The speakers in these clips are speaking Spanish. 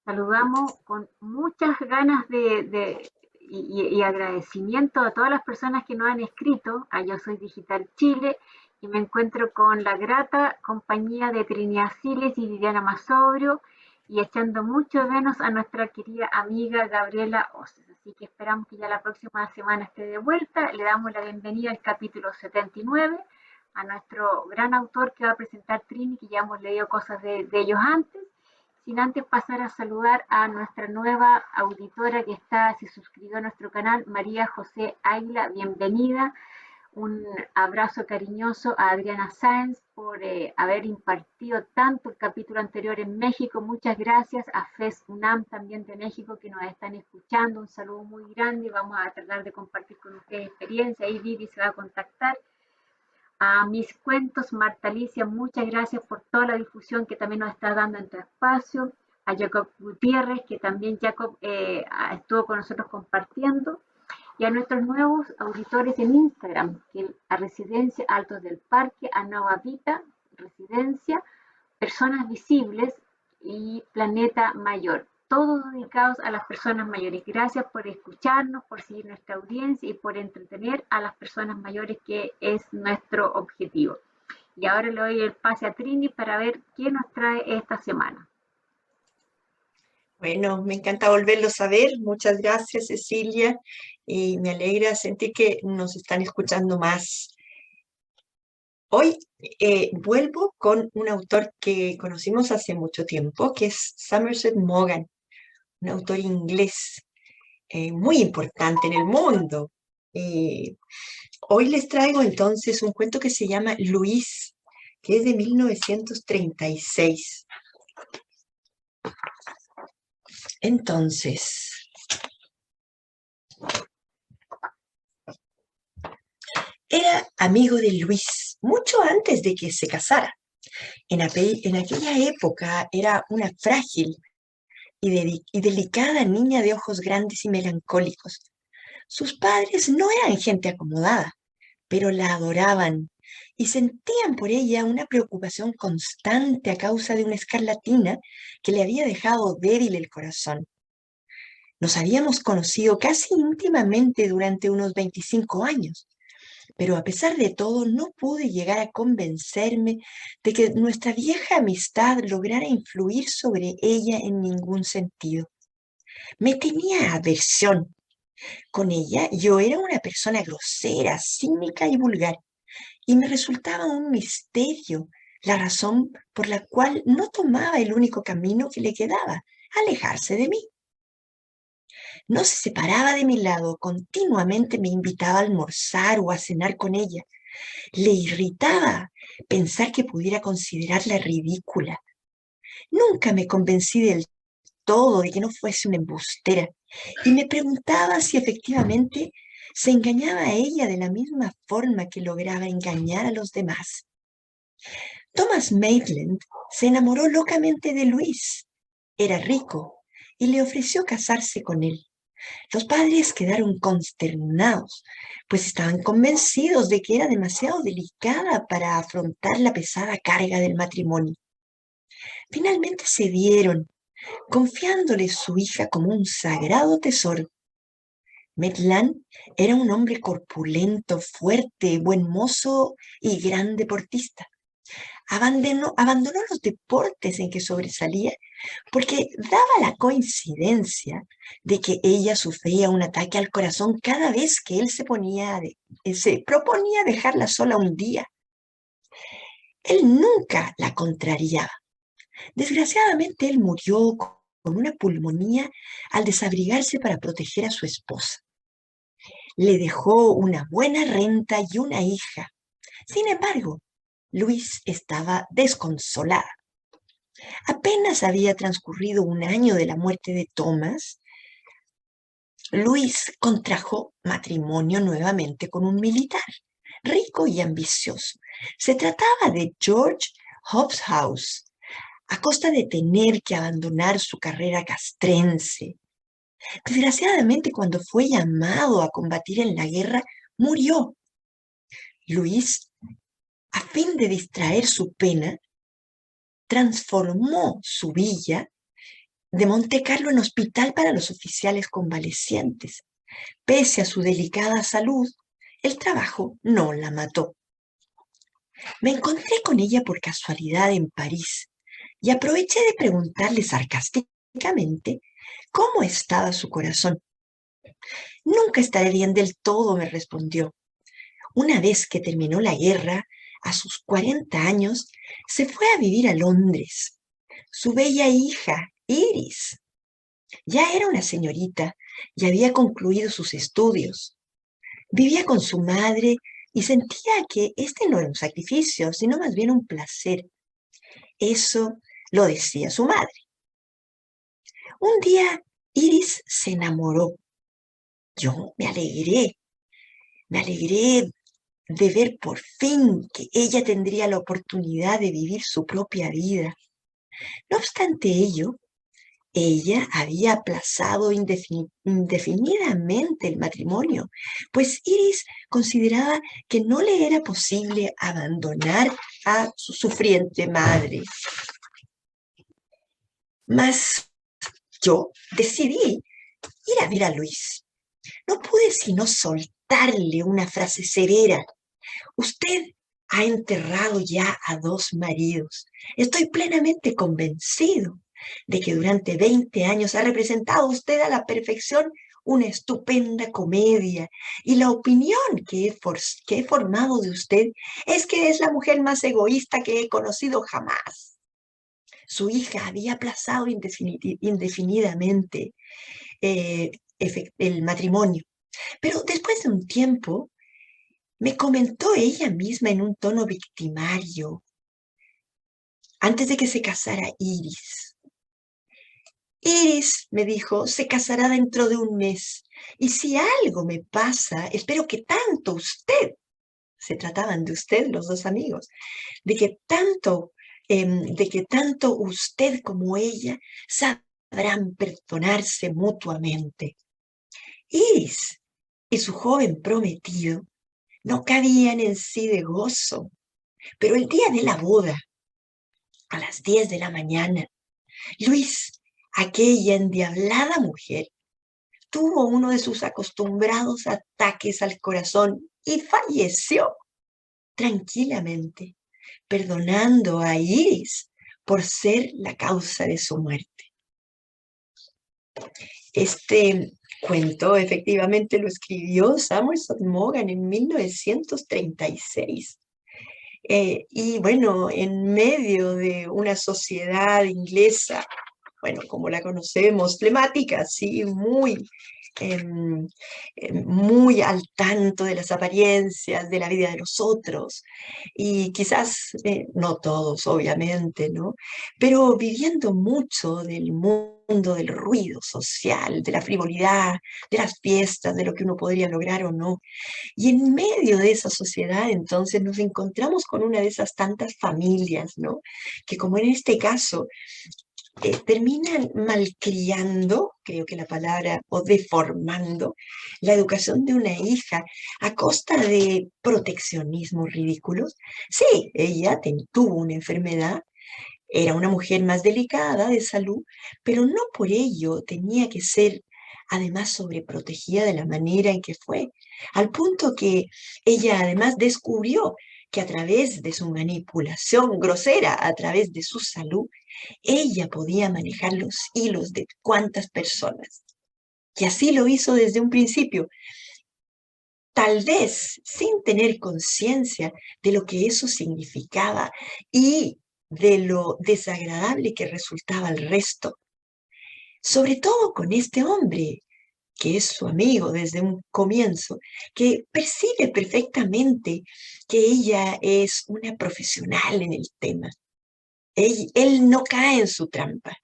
Saludamos con muchas ganas y agradecimiento a todas las personas que nos han escrito a Yo Soy Digital Chile y me encuentro con la grata compañía de Trinidad Siles y Viviana Masobrio y echando mucho de menos a nuestra querida amiga Gabriela Oces. Así que esperamos que ya la próxima semana esté de vuelta. Le damos la bienvenida al capítulo 79 a nuestro gran autor que va a presentar Trini, que ya hemos leído cosas de ellos antes, sin antes pasar a saludar a nuestra nueva auditora que se suscribió a nuestro canal, María José Águila, bienvenida. Un abrazo cariñoso a Adriana Sáenz por haber impartido tanto el capítulo anterior en México. Muchas gracias a FES UNAM también de México que nos están escuchando. Un saludo muy grande. Vamos a tratar de compartir con ustedes experiencia. Ahí Vivi se va a contactar. A Mis Cuentos, Marta Alicia, muchas gracias por toda la difusión que también nos está dando en tu espacio. A Jacob Gutiérrez, que también Jacob estuvo con nosotros compartiendo. Y a nuestros nuevos auditores en Instagram, que a Residencia Altos del Parque, a Nova Vita, Residencia, Personas Visibles y Planeta Mayor, todos dedicados a las personas mayores. Gracias por escucharnos, por seguir nuestra audiencia y por entretener a las personas mayores, que es nuestro objetivo. Y ahora le doy el pase a Trini para ver qué nos trae esta semana. Bueno, me encanta volverlos a ver. Muchas gracias, Cecilia. Y me alegra sentir que nos están escuchando más. Hoy vuelvo con un autor que conocimos hace mucho tiempo, que es Somerset Maugham, un autor inglés muy importante en el mundo. Eh, Hoy les traigo entonces un cuento que se llama Luis, que es de 1936. Entonces, era amigo de Luis mucho antes de que se casara. En aquella época era una frágil y delicada niña de ojos grandes y melancólicos. Sus padres no eran gente acomodada, pero la adoraban y sentían por ella una preocupación constante a causa de una escarlatina que le había dejado débil el corazón. Nos habíamos conocido casi íntimamente durante unos 25 años, pero a pesar de todo no pude llegar a convencerme de que nuestra vieja amistad lograra influir sobre ella en ningún sentido. Me tenía aversión. Con ella yo era una persona grosera, cínica y vulgar, y me resultaba un misterio la razón por la cual no tomaba el único camino que le quedaba, alejarse de mí. No se separaba de mi lado, continuamente me invitaba a almorzar o a cenar con ella. Le irritaba pensar que pudiera considerarla ridícula. Nunca me convencí del todo de que no fuese una embustera y me preguntaba si efectivamente se engañaba a ella de la misma forma que lograba engañar a los demás. Thomas Maitland se enamoró locamente de Luis. Era rico y le ofreció casarse con él. Los padres quedaron consternados, pues estaban convencidos de que era demasiado delicada para afrontar la pesada carga del matrimonio. Finalmente cedieron, confiándole su hija como un sagrado tesoro. Maitland era un hombre corpulento, fuerte, buen mozo y gran deportista. Abandonó los deportes en que sobresalía porque daba la coincidencia de que ella sufría un ataque al corazón cada vez que él se proponía dejarla sola un día. Él nunca la contrariaba. Desgraciadamente, él murió con una pulmonía al desabrigarse para proteger a su esposa. Le dejó una buena renta y una hija. Sin embargo, Luis estaba desconsolada. Apenas había transcurrido un año de la muerte de Thomas, Luis contrajo matrimonio nuevamente con un militar, rico y ambicioso. Se trataba de George Hobsbawm, a costa de tener que abandonar su carrera castrense. Desgraciadamente, cuando fue llamado a combatir en la guerra, murió. Luis, a fin de distraer su pena, transformó su villa de Monte Carlo en hospital para los oficiales convalecientes. Pese a su delicada salud, el trabajo no la mató. Me encontré con ella por casualidad en París y aproveché de preguntarle sarcásticamente cómo estaba su corazón. Nunca estaré bien del todo, me respondió. Una vez que terminó la guerra, a sus 40 años, se fue a vivir a Londres. Su bella hija, Iris, ya era una señorita y había concluido sus estudios. Vivía con su madre y sentía que este no era un sacrificio, sino más bien un placer. Eso lo decía su madre. Un día, Iris se enamoró. Yo me alegré de ver por fin que ella tendría la oportunidad de vivir su propia vida. No obstante ello, ella había aplazado indefinidamente el matrimonio, pues Iris consideraba que no le era posible abandonar a su sufriente madre. Mas yo decidí ir a ver a Luis. No pude sino soltarle una frase severa. Usted ha enterrado ya a 2 maridos. Estoy plenamente convencido de que durante 20 años ha representado usted a la perfección una estupenda comedia y la opinión que he formado de usted es que es la mujer más egoísta que he conocido jamás. Su hija había aplazado indefinidamente eh, el matrimonio, pero después de un tiempo me comentó ella misma en un tono victimario, antes de que se casara Iris. Iris, me dijo, se casará dentro de un mes. Y si algo me pasa, espero que tanto usted, se trataban de usted los 2 amigos, de que tanto usted como ella sabrán perdonarse mutuamente. Iris y su joven prometido no cabían en sí de gozo, pero el día de la boda, a las 10 de la mañana, Luis, aquella endiablada mujer, tuvo uno de sus acostumbrados ataques al corazón y falleció tranquilamente, perdonando a Iris por ser la causa de su muerte. Este cuento efectivamente lo escribió Somerset Maugham en 1936. Y bueno, en medio de una sociedad inglesa, bueno, como la conocemos, flemática, sí, muy al tanto de las apariencias de la vida de los otros, y quizás no todos, obviamente, ¿no? Pero viviendo mucho del mundo del ruido social, de la frivolidad, de las fiestas, de lo que uno podría lograr o no. Y en medio de esa sociedad, entonces, nos encontramos con una de esas tantas familias, ¿no? Que como en este caso, terminan malcriando, creo que la palabra, o deformando la educación de una hija a costa de proteccionismos ridículos. Sí, ella tuvo una enfermedad, era una mujer más delicada de salud, pero no por ello tenía que ser además sobreprotegida de la manera en que fue, al punto que ella además descubrió que a través de su manipulación grosera, a través de su salud, ella podía manejar los hilos de cuantas personas. Y así lo hizo desde un principio, tal vez sin tener conciencia de lo que eso significaba y de lo desagradable que resultaba al resto. Sobre todo con este hombre, que es su amigo desde un comienzo, que percibe perfectamente que ella es una profesional en el tema. Él no cae en su trampa.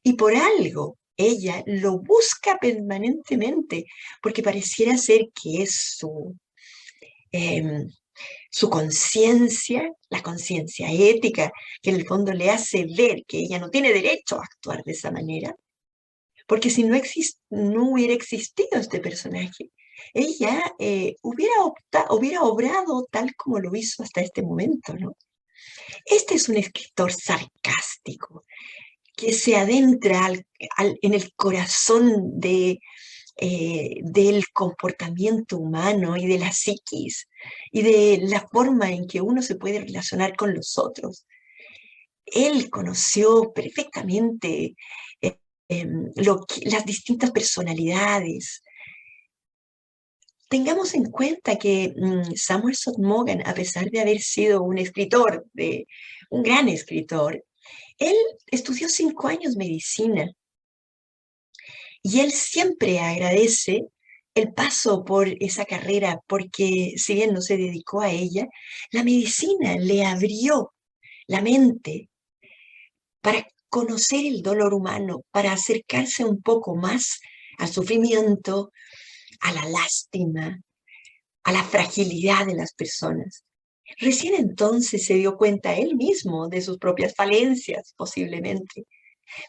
Y por algo ella lo busca permanentemente, porque pareciera ser que es em, su conciencia, la conciencia ética, que en el fondo le hace ver que ella no tiene derecho a actuar de esa manera, porque si no hubiera existido este personaje, ella hubiera obrado tal como lo hizo hasta este momento, ¿no? Este es un escritor sarcástico, que se adentra en el corazón del comportamiento humano y de la psiquis y de la forma en que uno se puede relacionar con los otros. Él conoció perfectamente las distintas personalidades. Tengamos en cuenta que Samuel Sotmogan, a pesar de haber sido un escritor, un gran escritor, él estudió 5 años medicina y él siempre agradece el paso por esa carrera porque si bien no se dedicó a ella, la medicina le abrió la mente para conocer el dolor humano, para acercarse un poco más al sufrimiento, a la lástima, a la fragilidad de las personas. Recién entonces se dio cuenta él mismo de sus propias falencias, posiblemente,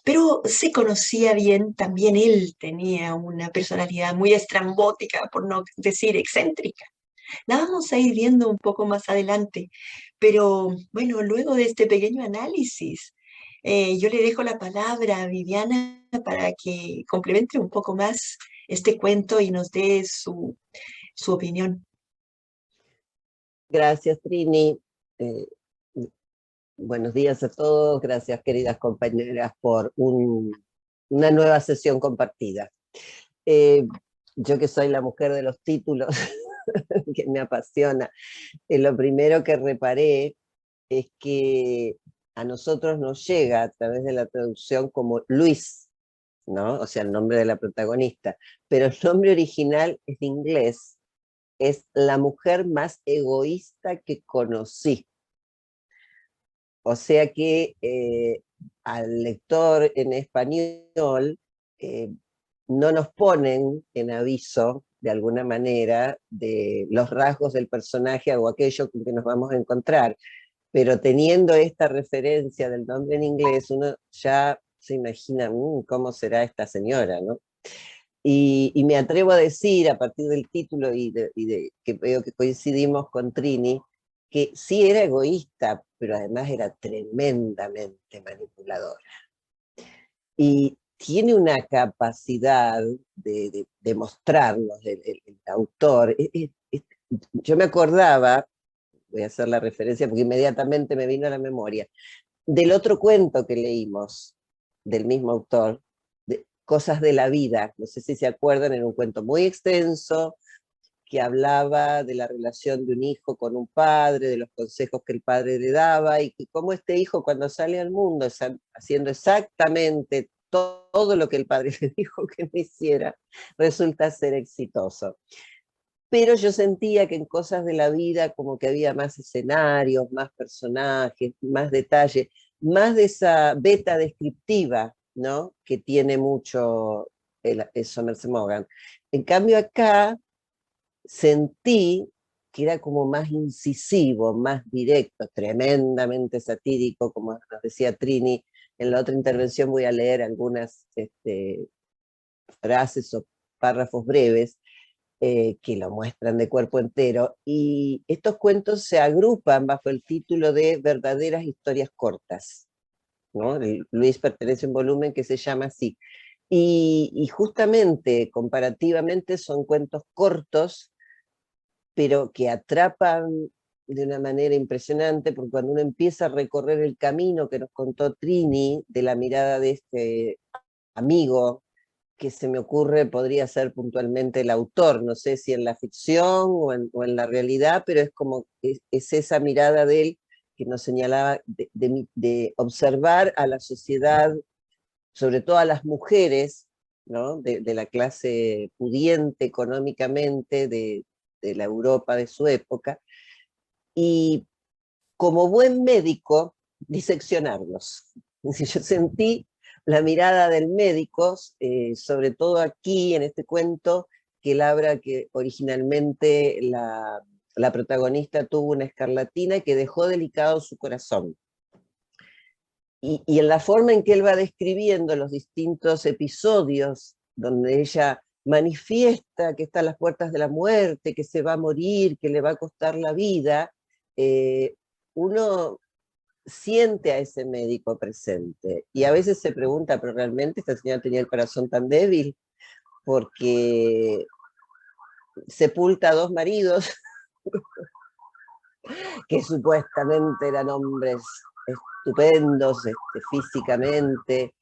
pero se conocía bien, también él tenía una personalidad muy estrambótica, por no decir excéntrica. La vamos a ir viendo un poco más adelante, pero bueno, luego de este pequeño análisis, yo le dejo la palabra a Viviana para que complemente un poco más este cuento y nos dé su opinión. Gracias, Trini. Buenos días a todos. Gracias, queridas compañeras, por una nueva sesión compartida. Yo que soy la mujer de los títulos, que me apasiona, lo primero que reparé es que a nosotros nos llega a través de la traducción como Luis, ¿no? O sea, el nombre de la protagonista, pero el nombre original es inglés, es la mujer más egoísta que conocí. O sea que al lector en español no nos ponen en aviso, de alguna manera, de los rasgos del personaje o aquello con que nos vamos a encontrar. Pero teniendo esta referencia del nombre en inglés, uno ya se imagina cómo será esta señora, ¿no? Y me atrevo a decir, a partir del título que veo que coincidimos con Trini, que sí era egoísta, pero además era tremendamente manipuladora. Y tiene una capacidad de mostrarnos, el autor. Yo me acordaba, voy a hacer la referencia porque inmediatamente me vino a la memoria, del otro cuento que leímos, del mismo autor, de Cosas de la Vida. No sé si se acuerdan, era un cuento muy extenso, que hablaba de la relación de un hijo con un padre, de los consejos que el padre le daba, y que cómo este hijo cuando sale al mundo, haciendo exactamente todo lo que el padre le dijo que no hiciera, resulta ser exitoso. Pero yo sentía que en Cosas de la Vida como que había más escenarios, más personajes, más detalle, más de esa beta descriptiva, ¿no? Que tiene mucho el Somerset Maugham. En cambio acá sentí que era como más incisivo, más directo, tremendamente satírico, como nos decía Trini. En la otra intervención voy a leer algunas frases o párrafos breves que lo muestran de cuerpo entero, y estos cuentos se agrupan bajo el título de Verdaderas Historias Cortas, ¿no? Luis pertenece a un volumen que se llama así, y justamente, comparativamente, son cuentos cortos, pero que atrapan de una manera impresionante, porque cuando uno empieza a recorrer el camino que nos contó Trini, de la mirada de este amigo, que se me ocurre podría ser puntualmente el autor, no sé si en la ficción o en la realidad, pero es como, es esa mirada de él que nos señalaba de observar a la sociedad, sobre todo a las mujeres, ¿no? De la clase pudiente económicamente, de la Europa de su época, y como buen médico, diseccionarlos. Yo sentí la mirada del médico, sobre todo aquí en este cuento, que él habla que originalmente la protagonista tuvo una escarlatina que dejó delicado su corazón. Y en la forma en que él va describiendo los distintos episodios donde ella manifiesta que está a las puertas de la muerte, que se va a morir, que le va a costar la vida, uno siente a ese médico presente. Y a veces se pregunta, pero realmente esta señora tenía el corazón tan débil, porque sepulta a 2 maridos que supuestamente eran hombres estupendos físicamente,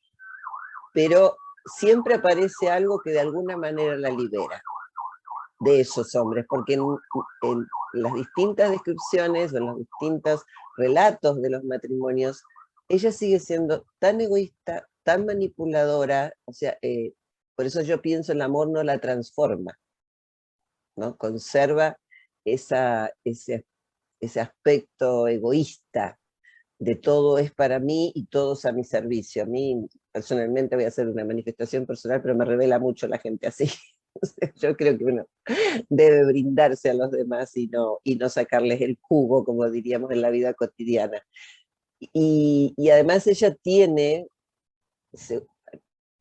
pero siempre aparece algo que de alguna manera la libera de esos hombres, porque en las distintas descripciones o en los distintos relatos de los matrimonios, ella sigue siendo tan egoísta, tan manipuladora, o sea, por eso yo pienso el amor no la transforma, ¿no? Conserva ese aspecto egoísta de todo es para mí y todo es a mi servicio. A mí personalmente voy a hacer una manifestación personal, pero me revela mucho la gente así. Yo creo que uno debe brindarse a los demás y no sacarles el jugo, como diríamos en la vida cotidiana. Y además ella tiene, se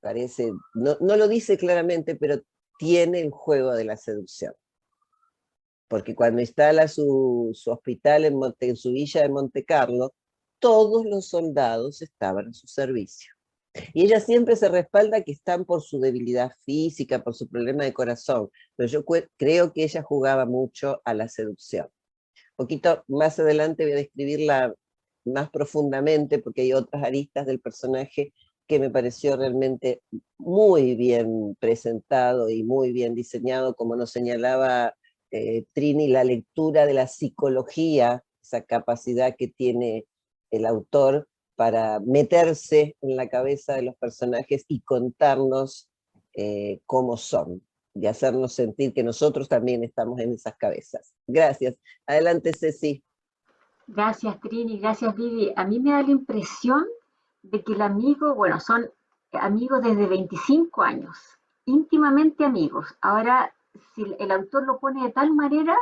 parece, no lo dice claramente, pero tiene el juego de la seducción. Porque cuando instala su hospital en su villa de Monte Carlo, todos los soldados estaban a su servicio. Y ella siempre se respalda que están por su debilidad física, por su problema de corazón, pero yo creo que ella jugaba mucho a la seducción. Un poquito más adelante voy a describirla más profundamente, porque hay otras aristas del personaje que me pareció realmente muy bien presentado y muy bien diseñado, como nos señalaba Trini, la lectura de la psicología, esa capacidad que tiene el autor para meterse en la cabeza de los personajes y contarnos cómo son, y hacernos sentir que nosotros también estamos en esas cabezas. Gracias. Adelante, Ceci. Gracias, Trini, gracias, Vivi. A mí me da la impresión de que el amigo, bueno, son amigos desde 25 años, íntimamente amigos. Ahora, si el autor lo pone de tal manera,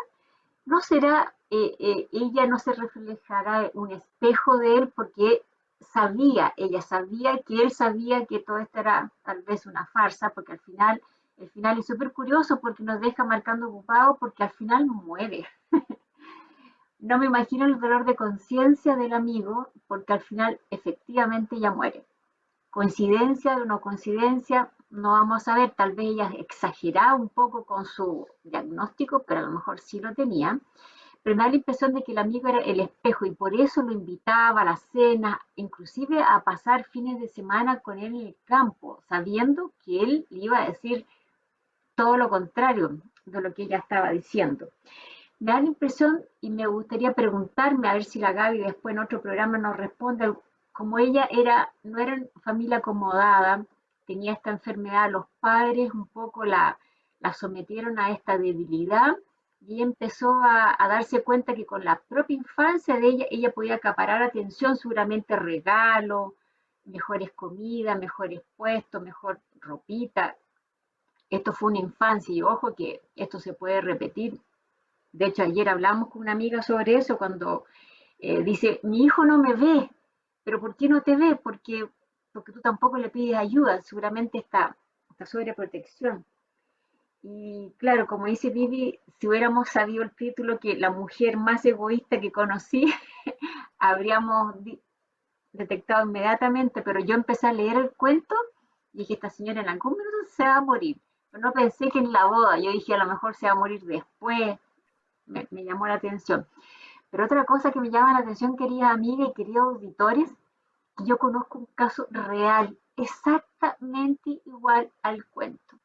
no será, ella no se reflejará en un espejo de él porque ella sabía que él sabía que todo esto era tal vez una farsa, porque al final, el final es súper curioso porque nos deja marcando ocupado porque al final muere. No me imagino el dolor de conciencia del amigo porque al final efectivamente ella muere. Coincidencia o no coincidencia, no vamos a ver, tal vez ella exageraba un poco con su diagnóstico, pero a lo mejor sí lo tenía. Pero me da la impresión de que el amigo era el espejo y por eso lo invitaba a la cena, inclusive a pasar fines de semana con él en el campo, sabiendo que él le iba a decir todo lo contrario de lo que ella estaba diciendo. Me da la impresión y me gustaría preguntarme, a ver si la Gaby después en otro programa nos responde, como ella no era familia acomodada, tenía esta enfermedad, los padres un poco la sometieron a esta debilidad y empezó a darse cuenta que con la propia infancia de ella podía acaparar atención, seguramente regalos, mejores comidas, mejores puestos, mejor ropita. Esto fue una infancia y ojo que esto se puede repetir. De hecho, ayer hablamos con una amiga sobre eso cuando dice, mi hijo no me ve, pero ¿por qué no te ve? Porque tú tampoco le pides ayuda, seguramente esta sobreprotección. Y claro, como dice Vivi, si hubiéramos sabido el título que la mujer más egoísta que conocí, habríamos detectado inmediatamente, pero yo empecé a leer el cuento y dije, esta señora en algún minuto se va a morir. Pero no pensé que en la boda, yo dije, a lo mejor se va a morir después, me llamó la atención. Pero otra cosa que me llama la atención, querida amiga y queridos auditores, que yo conozco un caso real, exactamente igual al cuento.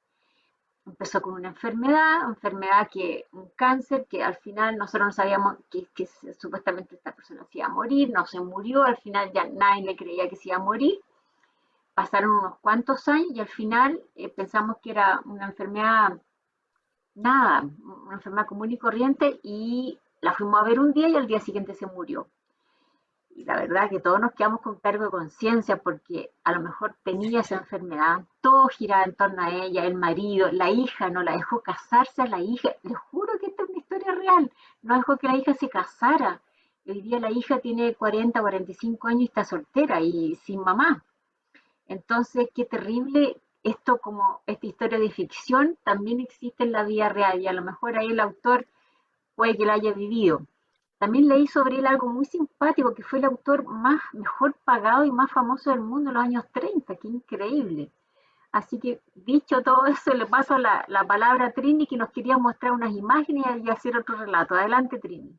Empezó con una enfermedad un cáncer, que al final nosotros no sabíamos que supuestamente esta persona se iba a morir, no se murió, al final ya nadie le creía que se iba a morir. Pasaron unos cuantos años y al final pensamos que era una enfermedad, nada, una enfermedad común y corriente y la fuimos a ver un día y al día siguiente se murió. Y la verdad que todos nos quedamos con cargo de conciencia porque a lo mejor tenía esa enfermedad, todo giraba en torno a ella, el marido, la hija, no la dejó casarse a la hija, les juro que esta es una historia real, no dejó que la hija se casara. Y hoy día la hija tiene 40, 45 años y está soltera y sin mamá. Entonces, qué terrible esto, como esta historia de ficción también existe en la vida real y a lo mejor ahí el autor puede que la haya vivido. También leí sobre él algo muy simpático, que fue el autor mejor pagado y más famoso del mundo en los años 30. Qué increíble. Así que, dicho todo eso, le paso la palabra a Trini, que nos quería mostrar unas imágenes y hacer otro relato. Adelante, Trini.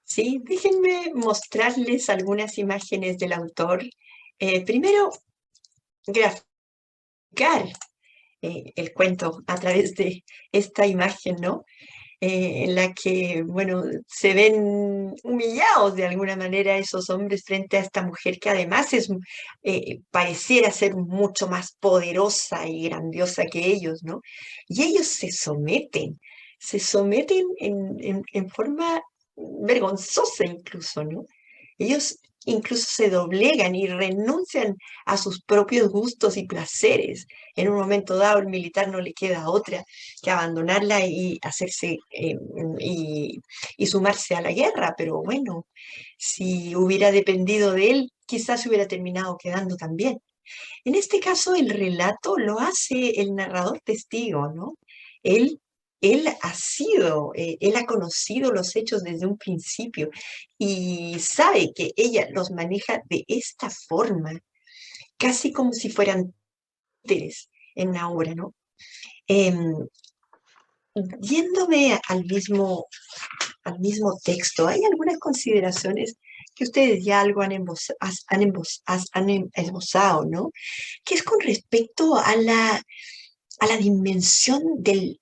Sí, déjenme mostrarles algunas imágenes del autor. Primero, graficar el cuento a través de esta imagen, ¿no? En la que, bueno, se ven humillados de alguna manera esos hombres frente a esta mujer que además pareciera ser mucho más poderosa y grandiosa que ellos, ¿no? Y ellos se someten en forma vergonzosa incluso, ¿no? Ellos incluso se doblegan y renuncian a sus propios gustos y placeres. En un momento dado, el militar no le queda otra que abandonarla y hacerse y sumarse a la guerra, pero bueno, si hubiera dependido de él, quizás se hubiera terminado quedando también. En este caso, el relato lo hace el narrador testigo, ¿no? Él, él ha conocido los hechos desde un principio y sabe que ella los maneja de esta forma, casi como si fueran títeres en la obra, ¿no? Em, Yéndome al mismo texto, hay algunas consideraciones que ustedes ya algo han esbozado, ¿no? Que es con respecto a la dimensión de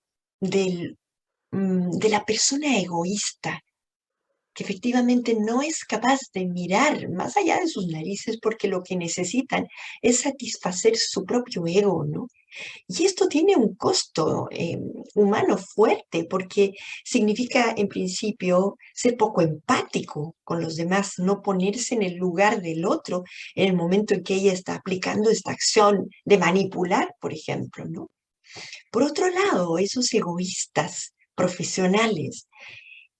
la persona egoísta, que efectivamente no es capaz de mirar más allá de sus narices porque lo que necesitan es satisfacer su propio ego, ¿no? Y esto tiene un costo humano fuerte porque significa, en principio, ser poco empático con los demás, no ponerse en el lugar del otro en el momento en que ella está aplicando esta acción de manipular, por ejemplo, ¿no? Por otro lado, esos egoístas profesionales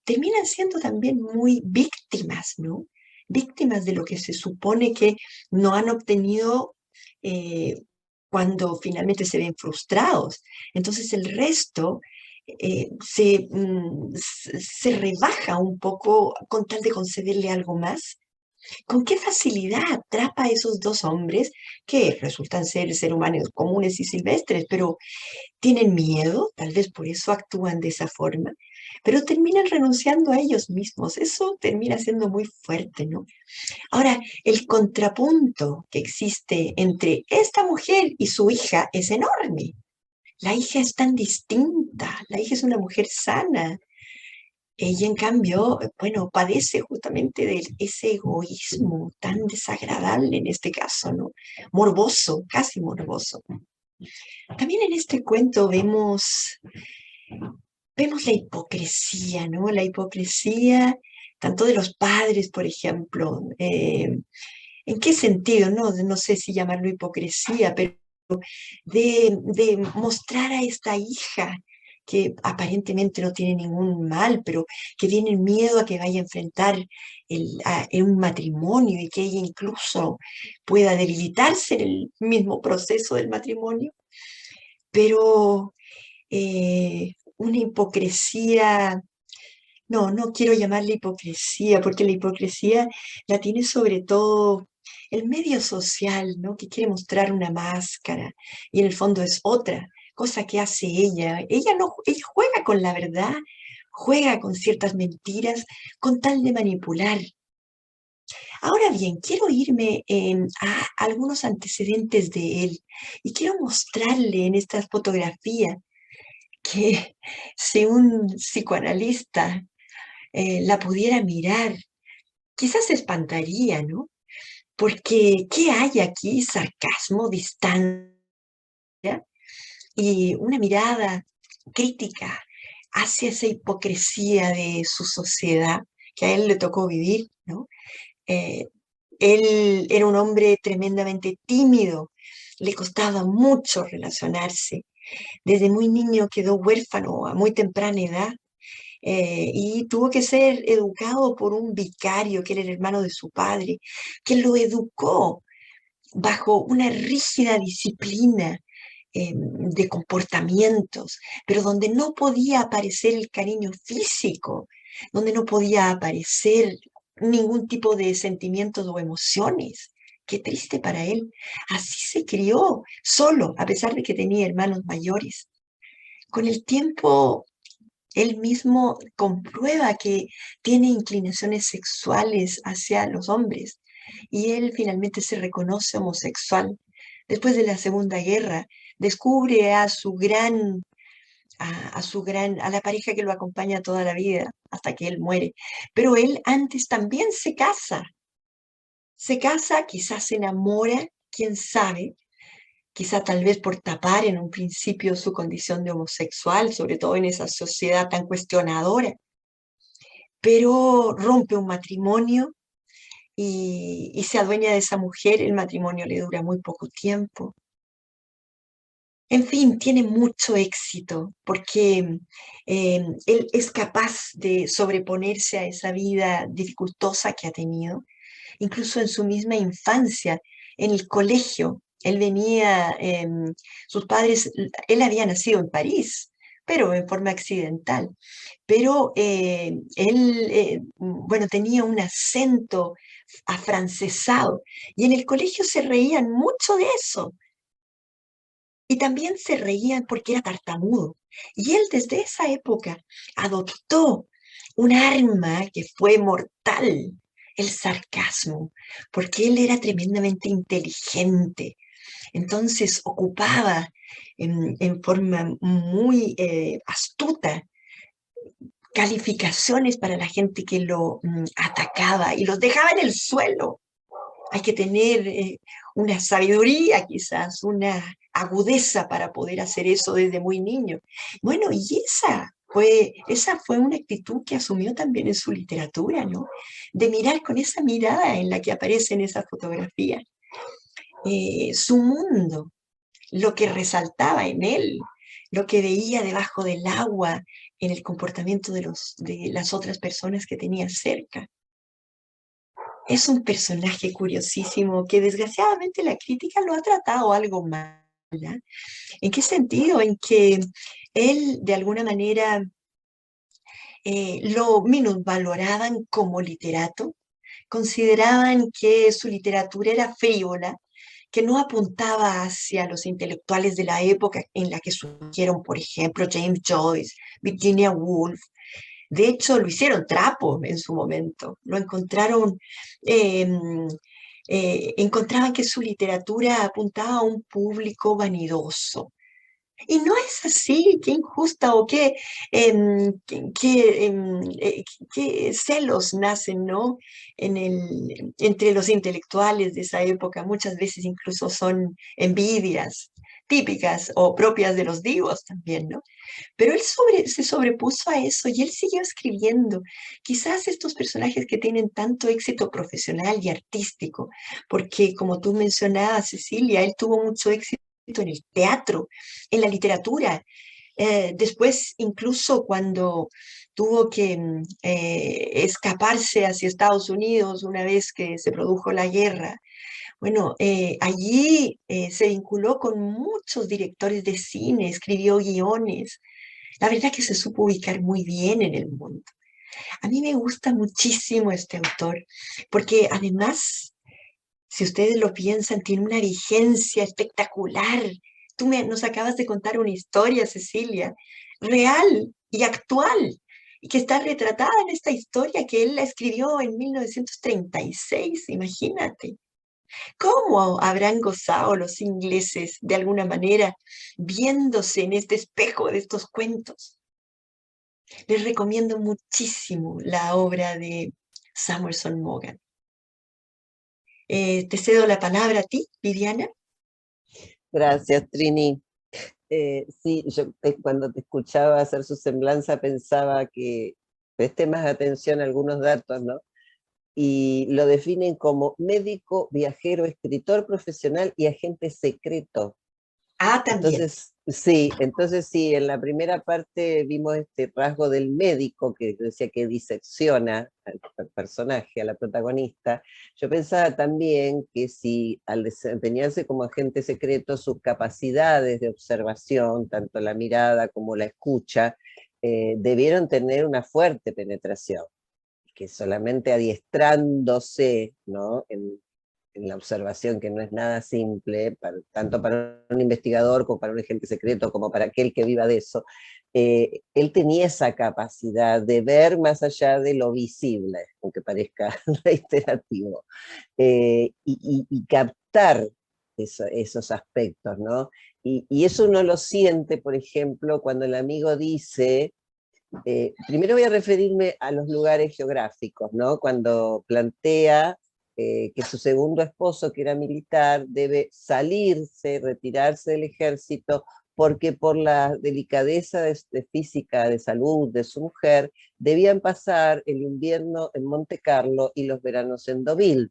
terminan siendo también muy víctimas, ¿no? Víctimas de lo que se supone que no han obtenido eh, cuando finalmente se ven frustrados. Entonces el resto se rebaja un poco con tal de concederle algo más. ¿Con qué facilidad atrapa a esos dos hombres que resultan ser seres humanos comunes y silvestres, pero tienen miedo, tal vez por eso actúan de esa forma, pero terminan renunciando a ellos mismos. Eso termina siendo muy fuerte, ¿no? Ahora, el contrapunto que existe entre esta mujer y su hija es enorme. La hija es tan distinta, la hija es una mujer sana. Ella, en cambio, bueno, padece justamente de ese egoísmo tan desagradable en este caso, ¿no? Morboso, casi morboso. También en este cuento vemos la hipocresía, ¿no? La hipocresía tanto de los padres, por ejemplo. ¿En qué sentido? No sé si llamarlo hipocresía, pero de mostrar a esta hija que aparentemente no tiene ningún mal, pero que tiene miedo a que vaya a enfrentar en un matrimonio y que ella incluso pueda debilitarse en el mismo proceso del matrimonio, pero una hipocresía, no quiero llamarle hipocresía, porque la hipocresía la tiene sobre todo el medio social, ¿no? Que quiere mostrar una máscara y en el fondo es otra cosa que hace ella. Ella no, ella juega con la verdad, juega con ciertas mentiras con tal de manipular. Ahora bien, quiero irme a algunos antecedentes de él y quiero mostrarle en esta fotografía que si un psicoanalista la pudiera mirar, quizás se espantaría, ¿no? Porque, ¿qué hay aquí? Sarcasmo, distancia y una mirada crítica hacia esa hipocresía de su sociedad que a él le tocó vivir, ¿no? Eh, Él era un hombre tremendamente tímido, le costaba mucho relacionarse. Desde muy niño quedó huérfano a muy temprana edad y tuvo que ser educado por un vicario, que era el hermano de su padre, que lo educó bajo una rígida disciplina de comportamientos, pero donde no podía aparecer el cariño físico, donde no podía aparecer ningún tipo de sentimientos o emociones. Qué triste para él. Así se crió, solo, a pesar de que tenía hermanos mayores. Con el tiempo, él mismo comprueba que tiene inclinaciones sexuales hacia los hombres y él finalmente se reconoce homosexual. Después de la Segunda Guerra, descubre a la pareja que lo acompaña toda la vida hasta que él muere. Pero él antes también se casa, quizás se enamora, quién sabe, quizá tal vez por tapar en un principio su condición de homosexual, sobre todo en esa sociedad tan cuestionadora, pero rompe un matrimonio y se adueña de esa mujer. El matrimonio le dura muy poco tiempo. En fin, tiene mucho éxito porque él es capaz de sobreponerse a esa vida dificultosa que ha tenido, incluso en su misma infancia, en el colegio. Él venía, sus padres, él había nacido en París, pero en forma accidental. Pero él, bueno, tenía un acento afrancesado y en el colegio se reían mucho de eso. Y también se reían porque era tartamudo. Y él desde esa época adoptó un arma que fue mortal, el sarcasmo, porque él era tremendamente inteligente. Entonces ocupaba en forma muy astuta calificaciones para la gente que lo atacaba y los dejaba en el suelo. Hay que tener una sabiduría, quizás, una agudeza para poder hacer eso desde muy niño. Bueno, y esa fue una actitud que asumió también en su literatura, ¿no? De mirar con esa mirada en la que aparece en esa fotografía, su mundo, lo que resaltaba en él, lo que veía debajo del agua, en el comportamiento de las otras personas que tenía cerca. Es un personaje curiosísimo que desgraciadamente la crítica lo ha tratado algo mal. ¿Ya? ¿En qué sentido? En que él de alguna manera lo minusvaloraban como literato, consideraban que su literatura era frívola, que no apuntaba hacia los intelectuales de la época en la que surgieron, por ejemplo, James Joyce, Virginia Woolf. De hecho, lo hicieron trapo en su momento. Lo encontraban que su literatura apuntaba a un público vanidoso. Y no es así, qué injusta o qué celos nacen, ¿no? Entre los intelectuales de esa época. Muchas veces incluso son envidias típicas o propias de los divos también, ¿no? Pero él se sobrepuso a eso y él siguió escribiendo. Quizás estos personajes que tienen tanto éxito profesional y artístico, porque como tú mencionabas, Cecilia, él tuvo mucho éxito en el teatro, en la literatura. Después, incluso cuando tuvo que escaparse hacia Estados Unidos una vez que se produjo la guerra, bueno, allí se vinculó con muchos directores de cine, escribió guiones. La verdad que se supo ubicar muy bien en el mundo. A mí me gusta muchísimo este autor, porque además, si ustedes lo piensan, tiene una vigencia espectacular. Nos acabas de contar una historia, Cecilia, real y actual, y que está retratada en esta historia que él la escribió en 1936, imagínate. ¿Cómo habrán gozado los ingleses de alguna manera viéndose en este espejo de estos cuentos? Les recomiendo muchísimo la obra de Summerson Maugham. Te cedo la palabra a ti, Viviana. Gracias, Trini. Sí, yo cuando te escuchaba hacer su semblanza pensaba que presté más atención a algunos datos, ¿no? Y lo definen como médico, viajero, escritor profesional y agente secreto. Ah, también. Entonces sí, en la primera parte vimos este rasgo del médico que decía que disecciona al personaje, a la protagonista. Yo pensaba también que si al desempeñarse como agente secreto, sus capacidades de observación, tanto la mirada como la escucha, debieron tener una fuerte penetración, que solamente adiestrándose, ¿no?, en la observación, que no es nada simple, tanto para un investigador como para un agente secreto, como para aquel que viva de eso, él tenía esa capacidad de ver más allá de lo visible, aunque parezca reiterativo, y captar esos aspectos, ¿no? Y eso uno lo siente, por ejemplo, cuando el amigo dice, primero voy a referirme a los lugares geográficos, ¿no? Cuando plantea que su segundo esposo, que era militar, debe salirse, retirarse del ejército, porque por la delicadeza de física, de salud de su mujer, debían pasar el invierno en Monte Carlo y los veranos en Deauville.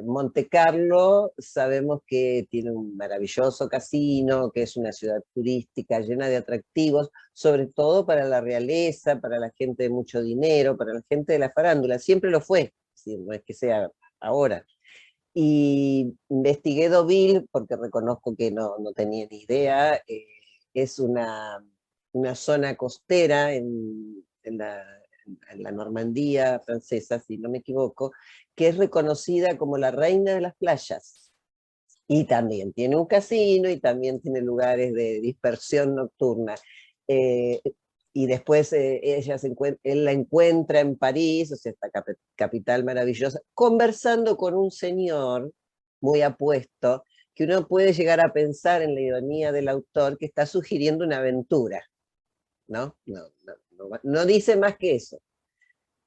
Monte Carlo sabemos que tiene un maravilloso casino, que es una ciudad turística llena de atractivos, sobre todo para la realeza, para la gente de mucho dinero, para la gente de la farándula, siempre lo fue, no es que sea ahora. Y investigué Deauville porque reconozco que no tenía ni idea, es una zona costera en la Normandía francesa, si no me equivoco, que es reconocida como la reina de las playas. Y también tiene un casino y también tiene lugares de dispersión nocturna. Eh, y después él la encuentra en París, o sea, esta capital maravillosa, conversando con un señor muy apuesto, que uno puede llegar a pensar en la ironía del autor que está sugiriendo una aventura, ¿no? No dice más que eso.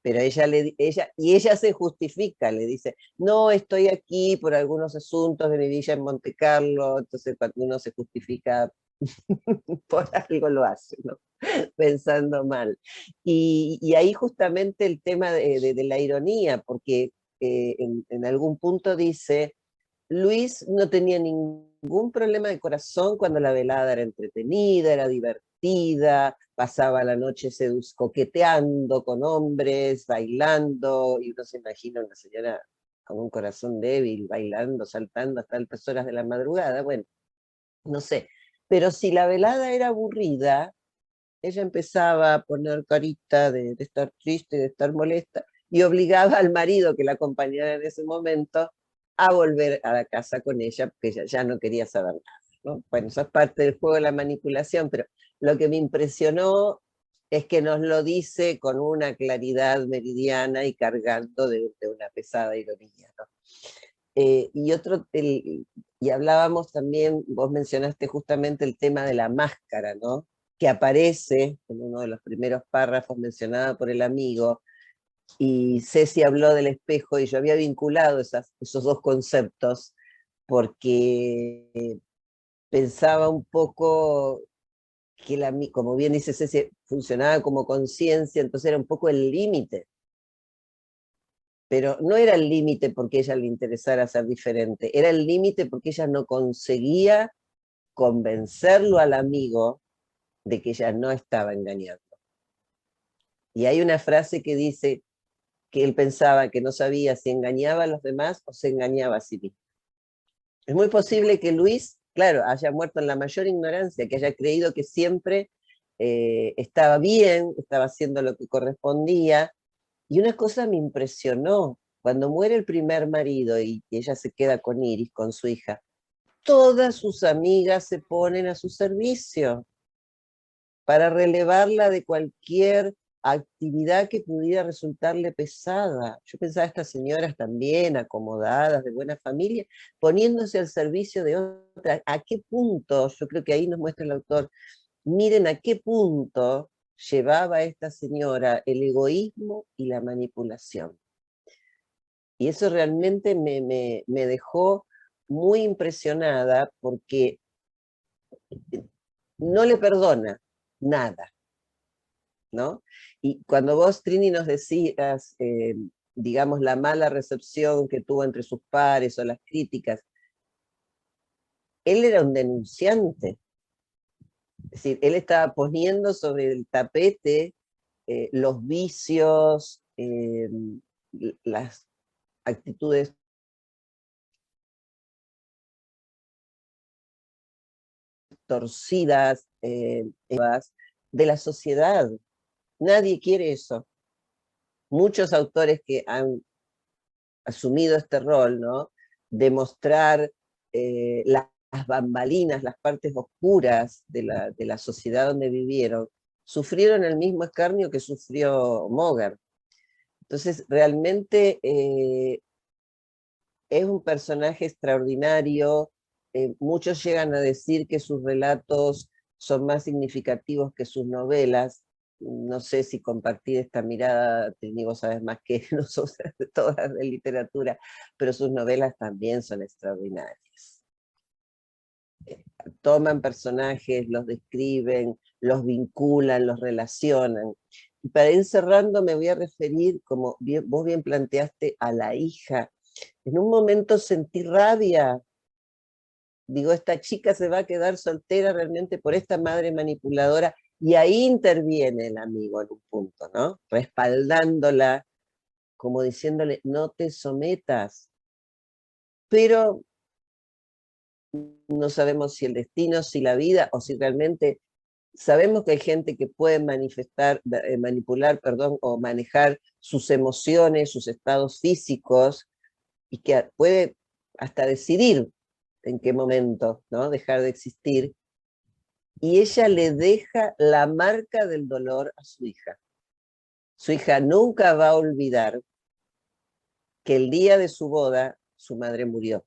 Pero ella se justifica, le dice, no, estoy aquí por algunos asuntos de mi villa en Monte Carlo, entonces cuando uno se justifica por algo lo hace, ¿no? Pensando mal. Y ahí justamente el tema de la ironía, porque en algún punto dice, Luis no tenía ningún problema de corazón cuando la velada era entretenida, era divertida, pasaba la noche coqueteando con hombres, bailando, y uno se imagina una señora con un corazón débil, bailando, saltando hasta altas horas de la madrugada, bueno, no sé. Pero si la velada era aburrida, ella empezaba a poner carita de estar triste, de estar molesta, y obligaba al marido que la acompañara en ese momento a volver a la casa con ella, porque ella ya no quería saber nada, ¿no? Bueno, eso es parte del juego de la manipulación, pero lo que me impresionó es que nos lo dice con una claridad meridiana y cargando de una pesada ironía, ¿no? Y hablábamos también, vos mencionaste justamente el tema de la máscara, ¿no?, que aparece en uno de los primeros párrafos mencionada por el amigo, y Ceci habló del espejo, y yo había vinculado esos dos conceptos, porque pensaba un poco que, como bien dice Ceci, funcionaba como conciencia, entonces era un poco el límite. Pero no era el límite porque a ella le interesara ser diferente, era el límite porque ella no conseguía convencerlo al amigo de que ella no estaba engañando. Y hay una frase que dice que él pensaba que no sabía si engañaba a los demás o se engañaba a sí mismo. Es muy posible que Luis, claro, haya muerto en la mayor ignorancia, que haya creído que siempre estaba bien, estaba haciendo lo que correspondía. Y una cosa me impresionó, cuando muere el primer marido y ella se queda con Iris, con su hija, todas sus amigas se ponen a su servicio para relevarla de cualquier actividad que pudiera resultarle pesada. Yo pensaba, estas señoras también acomodadas, de buena familia, poniéndose al servicio de otras. ¿A qué punto? Yo creo que ahí nos muestra el autor. Miren a qué punto llevaba a esta señora el egoísmo y la manipulación. Y eso realmente me dejó muy impresionada, porque no le perdona nada, ¿no? Y cuando vos, Trini, nos decías, digamos, la mala recepción que tuvo entre sus pares o las críticas, él era un denunciante. Es decir, él estaba poniendo sobre el tapete los vicios, las actitudes torcidas, de la sociedad. Nadie quiere eso. Muchos autores que han asumido este rol, ¿no? De mostrar las bambalinas, las partes oscuras de la sociedad donde vivieron, sufrieron el mismo escarnio que sufrió Mogar. Entonces, realmente es un personaje extraordinario. Muchos llegan a decir que sus relatos son más significativos que sus novelas. No sé si compartir esta mirada, Trini, vos sabes más que nosotras de todas de literatura, pero sus novelas también son extraordinarias. Toman personajes, los describen, los vinculan, los relacionan. Y para ir cerrando me voy a referir, como vos bien planteaste, a la hija. En un momento sentí rabia. Digo, esta chica se va a quedar soltera realmente por esta madre manipuladora, y ahí interviene el amigo en un punto, ¿no? Respaldándola, como diciéndole, no te sometas. Pero no sabemos si el destino, si la vida, o si realmente sabemos que hay gente que puede manipular, perdón, o manejar sus emociones, sus estados físicos, y que puede hasta decidir en qué momento, ¿no? Dejar de existir. Y ella le deja la marca del dolor a su hija. Su hija nunca va a olvidar que el día de su boda su madre murió,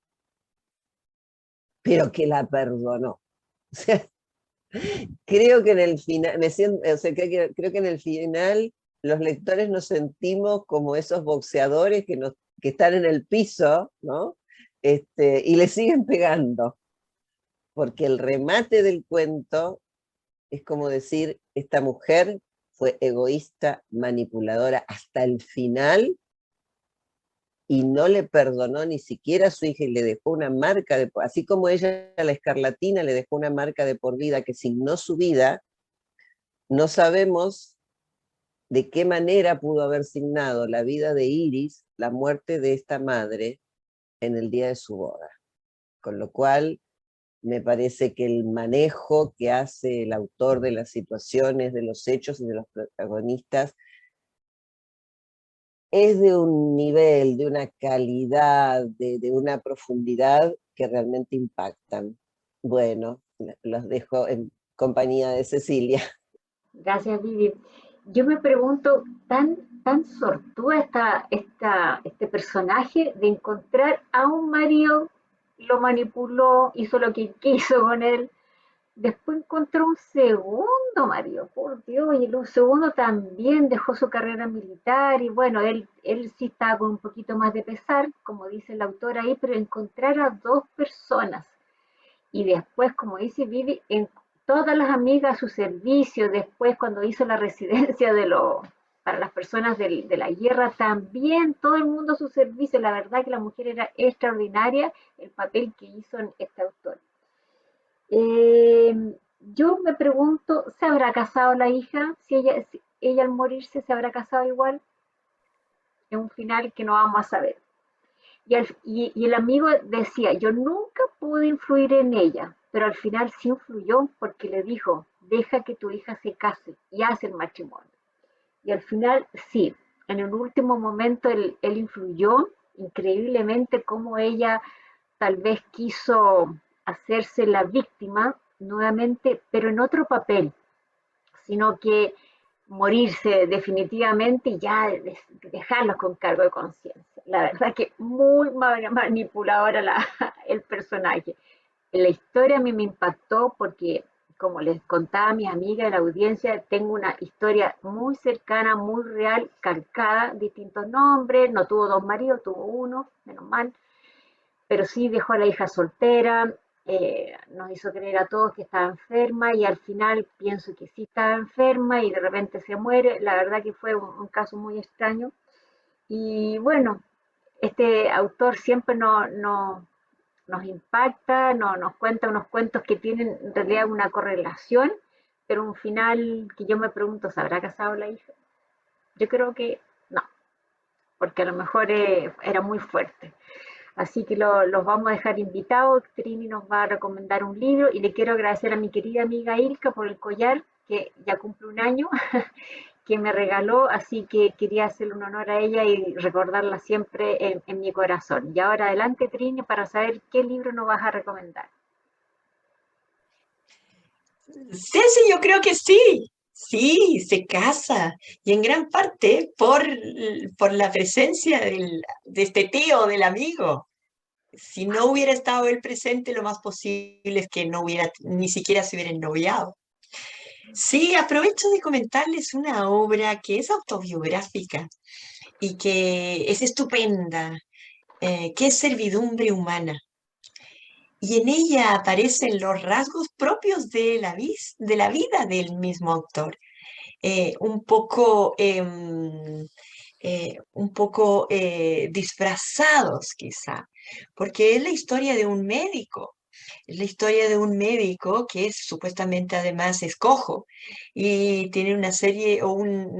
pero que la perdonó. O sea, creo que en el final, creo que en el final los lectores nos sentimos como esos boxeadores que están en el piso, ¿no? Y le siguen pegando, porque el remate del cuento es como decir, esta mujer fue egoísta, manipuladora hasta el final, y no le perdonó ni siquiera a su hija, y le dejó una marca, así como ella a la Escarlatina le dejó una marca de por vida que signó su vida. No sabemos de qué manera pudo haber signado la vida de Iris la muerte de esta madre en el día de su boda. Con lo cual, me parece que el manejo que hace el autor de las situaciones, de los hechos y de los protagonistas es de un nivel, de una calidad, de una profundidad que realmente impactan. Bueno, los dejo en compañía de Cecilia. Gracias, Vivi. Yo me pregunto, tan sortuda este personaje de encontrar a un marido, lo manipuló, hizo lo que quiso con él. Después encontró un segundo marido, por Dios, y el segundo también dejó su carrera militar, y bueno, él sí estaba con un poquito más de pesar, como dice el autor ahí, pero encontrar a dos personas, y después, como dice Vivi, en todas las amigas a su servicio, después cuando hizo la residencia para las personas de la guerra, también todo el mundo a su servicio. La verdad que la mujer era extraordinaria, el papel que hizo en este autor. Yo me pregunto, ¿se habrá casado la hija? Si ella al morirse se habrá casado igual, es un final que no vamos a saber. Y el amigo decía, yo nunca pude influir en ella, pero al final sí influyó porque le dijo, deja que tu hija se case y hace el matrimonio. Y al final sí, en el último momento él influyó increíblemente como ella tal vez quiso hacerse la víctima nuevamente, pero en otro papel, sino que morirse definitivamente y ya dejarlos con cargo de conciencia. La verdad que muy manipuladora el personaje. En la historia a mí me impactó porque, como les contaba a mis amigas de la audiencia, tengo una historia muy cercana, muy real, calcada, distintos nombres, no tuvo dos maridos, tuvo uno, menos mal, pero sí dejó a la hija soltera, nos hizo creer a todos que estaba enferma y al final pienso que sí estaba enferma y de repente se muere. La verdad que fue un caso muy extraño. Y bueno, este autor siempre nos impacta, nos cuenta unos cuentos que tienen en realidad una correlación, pero un final que yo me pregunto, ¿se habrá casado la hija? Yo creo que no, porque a lo mejor era muy fuerte. Así que los vamos a dejar invitados. Trini nos va a recomendar un libro y le quiero agradecer a mi querida amiga Ilka por el collar que ya cumple un año, que me regaló, así que quería hacerle un honor a ella y recordarla siempre en mi corazón. Y ahora adelante, Trini, para saber qué libro nos vas a recomendar. Ceci, yo creo que sí. Sí, se casa. Y en gran parte por la presencia de este tío, del amigo. Si no hubiera estado él presente, lo más posible es que no hubiera, ni siquiera se hubiera ennoviado. Sí, aprovecho de comentarles una obra que es autobiográfica y que es estupenda, que es Servidumbre Humana. Y en ella aparecen los rasgos propios de la vida del mismo autor, un poco, disfrazados quizá, porque es la historia de un médico. Es la historia de un médico que es supuestamente además es cojo y tiene una serie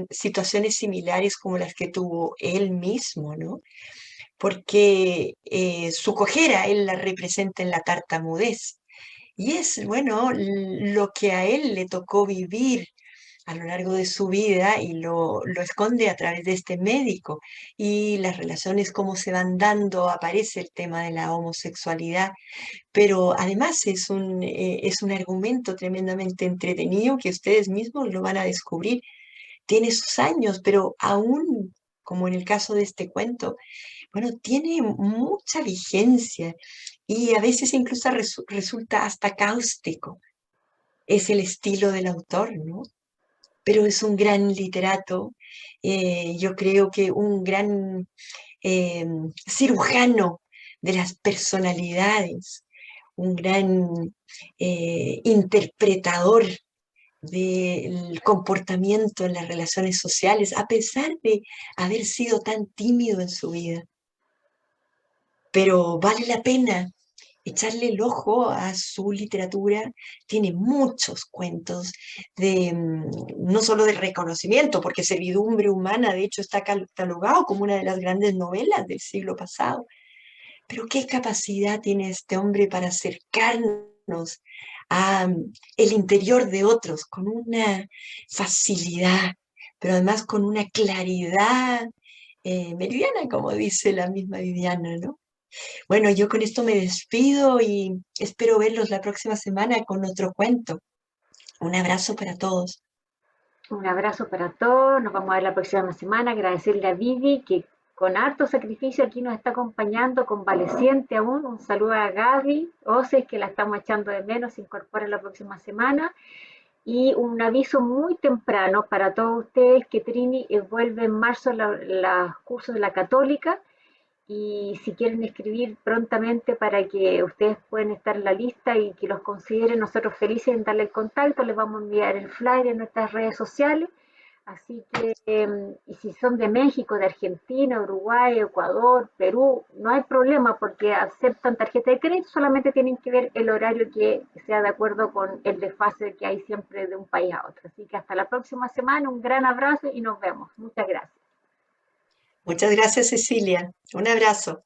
situaciones similares como las que tuvo él mismo, ¿no? Porque su cojera él la representa en la tartamudez. Y es, bueno, lo que a él le tocó vivir a lo largo de su vida y lo esconde a través de este médico. Y las relaciones, cómo se van dando, aparece el tema de la homosexualidad, pero además es un argumento tremendamente entretenido que ustedes mismos lo van a descubrir. Tiene sus años, pero aún, como en el caso de este cuento, bueno, tiene mucha vigencia y a veces incluso resulta hasta cáustico. Es el estilo del autor, ¿no? Pero es un gran literato, yo creo que un gran eh, cirujano de las personalidades, un gran interpretador del comportamiento en las relaciones sociales, a pesar de haber sido tan tímido en su vida. Pero vale la pena echarle el ojo a su literatura. Tiene muchos cuentos no solo de reconocimiento, porque Servidumbre Humana, de hecho, está catalogado como una de las grandes novelas del siglo pasado. Pero qué capacidad tiene este hombre para acercarnos a el interior de otros con una facilidad, pero además con una claridad meridiana, como dice la misma Viviana, ¿no? Bueno, yo con esto me despido y espero verlos la próxima semana con otro cuento. Un abrazo para todos. Un abrazo para todos, nos vamos a ver la próxima semana, agradecerle a Vivi que con harto sacrificio aquí nos está acompañando, convaleciente aún, un saludo a Gaby Oces que la estamos echando de menos, se incorpora la próxima semana y un aviso muy temprano para todos ustedes que Trini vuelve en marzo los cursos de la Católica y si quieren escribir prontamente para que ustedes puedan estar en la lista y que los consideren, nosotros felices en darle el contacto, les vamos a enviar el flyer en nuestras redes sociales. Así que, y si son de México, de Argentina, Uruguay, Ecuador, Perú, no hay problema porque aceptan tarjeta de crédito, solamente tienen que ver el horario que sea de acuerdo con el desfase que hay siempre de un país a otro. Así que hasta la próxima semana, un gran abrazo y nos vemos. Muchas gracias. Muchas gracias, Cecilia. Un abrazo.